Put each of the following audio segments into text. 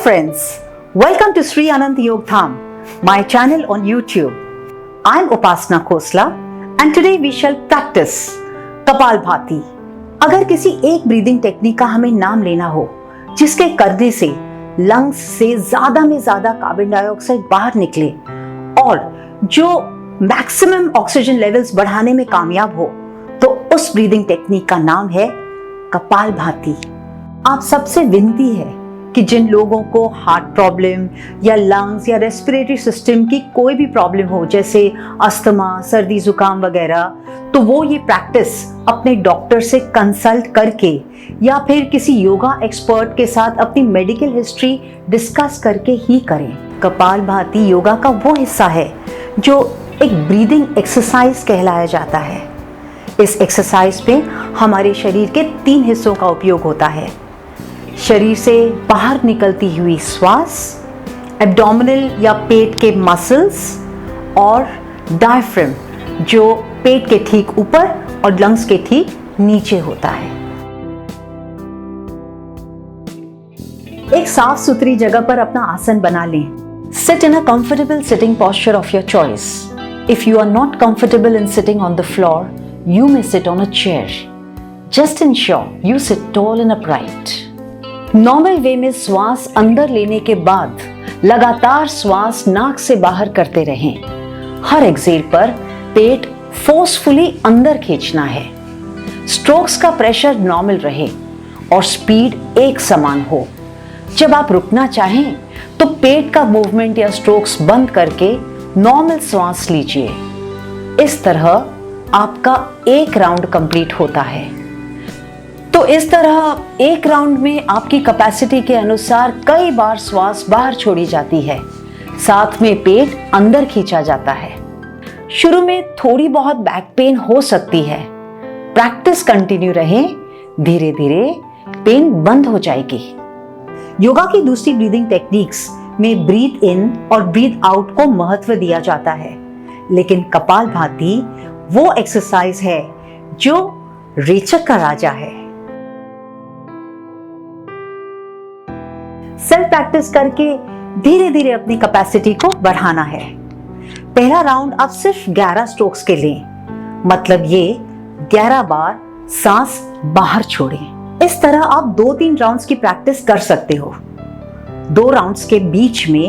friends, welcome to Sri Anand Yog Dham, my channel on YouTube. I am Upasana Khosla and today we shall practice Kapalbhati. अगर किसी एक breathing technique का हमें नाम लेना हो जिसके करने से लंग्स से ज्यादा में ज्यादा कार्बन डाइऑक्साइड बाहर निकले और जो मैक्सिमम ऑक्सीजन लेवल्स बढ़ाने में कामयाब हो, तो उस ब्रीदिंग टेक्निक का नाम है कपालभाति। आप सबसे विनती है कि जिन लोगों को हार्ट प्रॉब्लम या लंग्स या रेस्पिरेटरी सिस्टम की कोई भी प्रॉब्लम हो, जैसे अस्थमा, सर्दी जुकाम वगैरह, तो वो ये प्रैक्टिस अपने डॉक्टर से कंसल्ट करके या फिर किसी योगा एक्सपर्ट के साथ अपनी मेडिकल हिस्ट्री डिस्कस करके ही करें। कपालभाति योगा का वो हिस्सा है जो एक ब्रीदिंग एक्सरसाइज कहलाया जाता है। इस एक्सरसाइज पे हमारे शरीर के 3 हिस्सों का उपयोग होता है। शरीर से बाहर निकलती हुई श्वास, एब्डोमिनल या पेट के मसल्स और डायफ्राम जो पेट के ठीक ऊपर और लंग्स के ठीक नीचे होता है। एक साफ सुथरी जगह पर अपना आसन बना लें। Sit in a comfortable sitting posture of your choice. If you are not comfortable in sitting on the floor, you may sit on a chair. Just ensure you sit tall and upright. Normal way में श्वास अंदर लेने के बाद लगातार श्वास नाक से बाहर करते रहें। हर एक्सेल पर पेट फोर्सफुली अंदर खींचना है। स्ट्रोक्स का प्रेशर नॉर्मल रहे और स्पीड एक समान हो। जब आप रुकना चाहें तो पेट का मूवमेंट या स्ट्रोक्स बंद करके नॉर्मल श्वास लीजिए। इस तरह आपका एक राउंड कंप्लीट होता है। तो इस तरह एक राउंड में आपकी कैपेसिटी के अनुसार कई बार श्वास बाहर छोड़ी जाती है, साथ में पेट अंदर खींचा जाता है। शुरू में थोड़ी बहुत बैक पेन हो सकती है। प्रैक्टिस कंटिन्यू रहे, धीरे धीरे पेन बंद हो जाएगी। योगा की दूसरी ब्रीदिंग टेक्निक्स में ब्रीथ इन और ब्रीथ आउट को महत्व दिया जाता है, लेकिन कपालभाति वो एक्सरसाइज है जो रेचक का राजा है। सेल्फ प्रैक्टिस करके धीरे धीरे अपनी कैपेसिटी को बढ़ाना है। पहला राउंड आप सिर्फ 11 स्ट्रोक्स के लें, मतलब ये 11 बार सांस बाहर छोड़ें। इस तरह आप 2-3 राउंड्स की प्रैक्टिस कर सकते हो। 2 राउंड्स के बीच में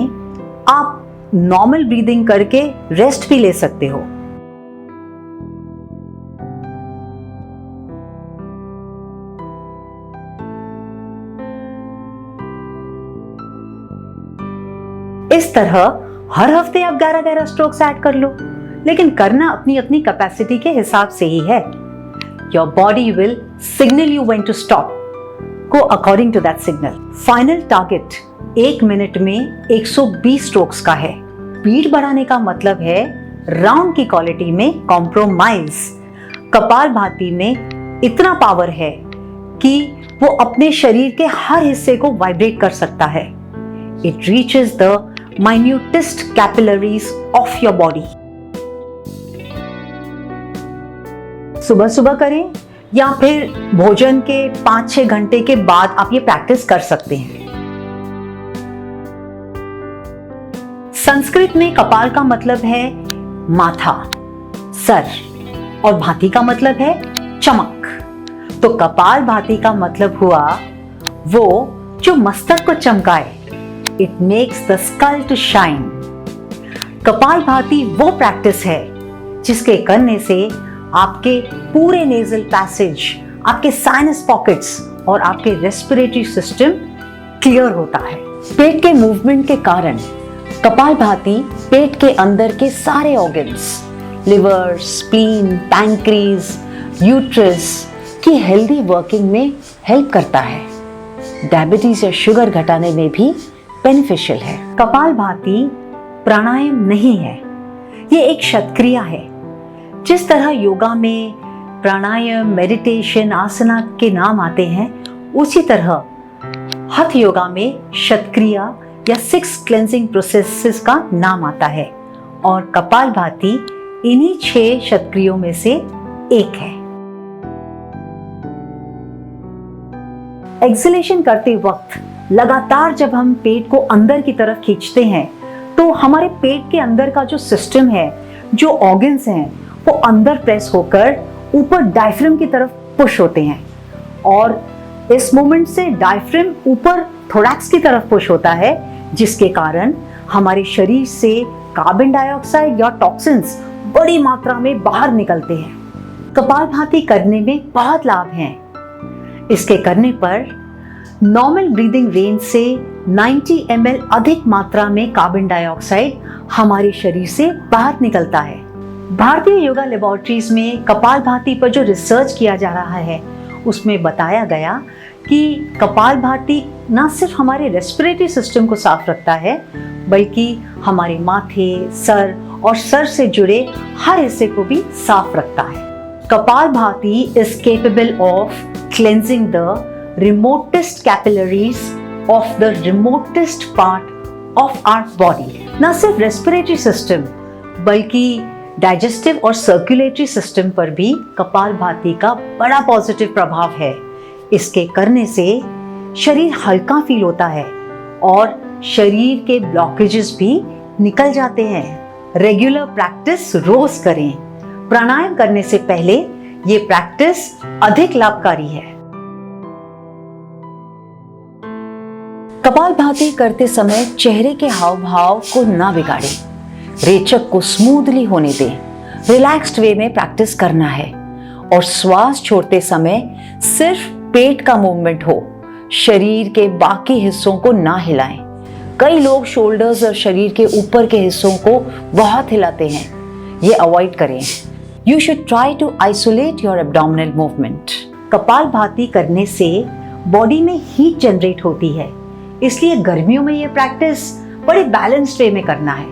आप नॉर्मल ब्रीदिंग करके रेस्ट भी ले सकते हो। इस तरह हर हफ्ते आप 11-11 स्ट्रोक्स ऐड कर लो, लेकिन करना अपनी अपनी कैपेसिटी के हिसाब से ही है। Your body will signal you when to stop. Go according to that signal. Final target 1 minute में 120 स्ट्रोक्स का है। स्पीड बढ़ाने का मतलब है राउंड की क्वालिटी में कॉम्प्रोमाइज। कपालभाति में इतना पावर है कि वो अपने शरीर के हर हिस्से को वाइब्रेट कर सकता है। It reaches the minutest capillaries of your body. सुबह सुबह करें या फिर भोजन के 5-6 घंटे के बाद आप ये प्रैक्टिस कर सकते हैं। संस्कृत में कपाल का मतलब है माथा, सर, और भाति का मतलब है चमक। तो कपालभाति का मतलब हुआ वो जो मस्तक को चमकाए। It makes the skull to shine. Kapalbhati वो प्रैक्टिस है जिसके करने से आपके पूरे नेजल पैसेज, आपके साइनस पॉकेट्स और आपके रेस्पिरेटरी सिस्टम क्लियर होता है। पेट के मूवमेंट के कारण कपालभाति पेट के अंदर के सारे ऑर्गन्स, लिवर, स्प्लीन, पैंक्रीज, यूट्रस की हेल्दी वर्किंग में हेल्प करता है। डायबिटीज या शुगर घटाने में भी बेनिफिशियल है। कपालभाति प्राणायाम नहीं है, ये एक शतक्रिया है। जिस तरह योगा में प्राणायाम, मेडिटेशन, आसना के नाम आते हैं, उसी तरह हठ योगा में शतक्रिया या 6 क्लेंजिंग प्रोसेसेस का नाम आता है और कपालभाति इन्हीं 6 शतक्रियों में से एक है। एक्सलेशन करते वक्त लगातार जब हम पेट को अंदर की तरफ खींचते हैं तो हमारे पेट के अंदर का जो सिस्टम है, जो ऑर्गन्स हैं, वो अंदर प्रेस होकर ऊपर डायफ्राम की तरफ पुश होते हैं और इस मोमेंट से डायफ्राम ऊपर थोरैक्स की तरफ पुश होता है, जिसके कारण हमारे शरीर से कार्बन डाइऑक्साइड या टॉक्सिन्स बड़ी मात्रा में बाहर निकलते हैं। कपालभाति करने में बहुत लाभ हैं। इसके करने पर नॉर्मल ब्रीदिंग रेंज से 90 ml अधिक मात्रा में कार्बन डाइऑक्साइड हमारे शरीर से बाहर निकलता है। भारतीय योगा लेबोरेटरीज में कपालभाति पर जो रिसर्च किया जा रहा है उसमें बताया गया कि कपालभाति न सिर्फ हमारे रेस्पिरेटरी सिस्टम को साफ रखता है, बल्कि हमारे माथे, सर और सर से जुड़े हर हिस्से को भी साफ रखता है। Kapalbhati is capable of cleansing the remotest capillaries of the remotest part of our body. न सिर्फ रेस्पिरेटरी सिस्टम बल्कि डाइजेस्टिव और सर्कुलेटरी सिस्टम पर भी कपालभाति का बड़ा पॉजिटिव प्रभाव है। इसके करने से शरीर हल्का फील होता है और शरीर के ब्लॉकेजेस भी निकल जाते हैं। रेगुलर प्रैक्टिस रोज करें। प्राणायाम करने से पहले ये प्रैक्टिस अधिक लाभकारी है। कपालभाति करते समय चेहरे के हाव भाव को ना बिगाड़ें, रेचक को स्मूथली होने दें। रिलैक्स्ड वे में प्रैक्टिस करना है और श्वास छोड़ते समय सिर्फ पेट का मूवमेंट हो, शरीर के बाकी हिस्सों को ना हिलाएं। कई लोग शोल्डर्स और शरीर के ऊपर के हिस्सों को बहुत हिलाते हैं, ये अवॉइड करें। You should try to isolate your abdominal movement. Kapalbhati करने से बॉडी में हीट जनरेट होती है, इसलिए गर्मियों में ये प्रैक्टिस बड़े बैलेंस्ड वे में करना है।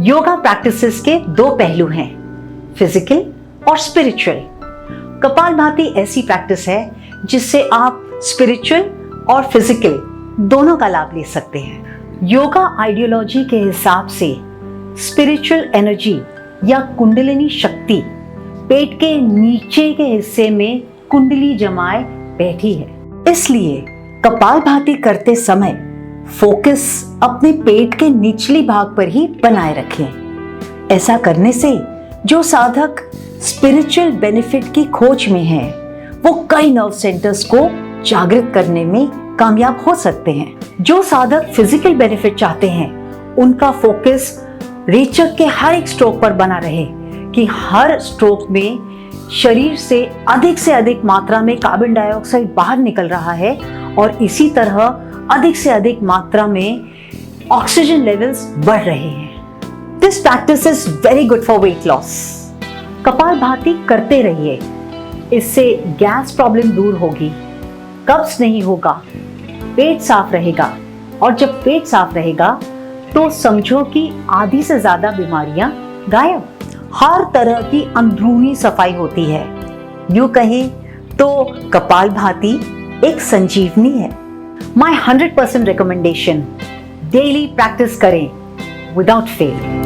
योगा प्रैक्टिसेस के दो पहलू हैं, फिजिकल और स्पिरिचुअल। कपालभाति ऐसी प्रैक्टिस है जिससे आप स्पिरिचुअल और फिजिकल दोनों का लाभ ले सकते हैं। योगा आइडियोलॉजी के हिसाब से स्पिरिचुअल एनर्जी या कुंडलिनी शक्ति पेट के नीचे के हिस्से में कुंडली जमाए बैठी है। इसलिए कपालभाति करते समय फोकस अपने पेट के निचली भाग पर ही बनाए रखें। ऐसा करने से जो साधक स्पिरिचुअल बेनिफिट की खोज में है, वो कई नर्व सेंटर्स को जागृत करने में कामयाब हो सकते हैं। जो साधक फिजिकल बेनिफिट चाहते हैं, उनका फोकस रेचक के हर एक स्ट्रोक पर बना रहे कि हर स्ट्रोक में शरीर से अधिक मात्रा में कार्बन डाइऑक्साइड बाहर निकल रहा है और इसी तरह अधिक से अधिक मात्रा में ऑक्सीजन लेवल्स बढ़ रहे हैं। This practice is very good for weight loss. Kapalbhati करते रहिए, इससे गैस प्रॉब्लम दूर होगी, कब्ज नहीं होगा, पेट साफ रहेगा और जब पेट साफ रहेगा तो समझो कि आधी से ज्यादा बीमारियां गायब। हर तरह की अंदरूनी सफाई होती है। यूं कहें तो कपालभाति एक संजीवनी है। माय 100% रिकमेंडेशन, डेली प्रैक्टिस करें विदाउट फेल।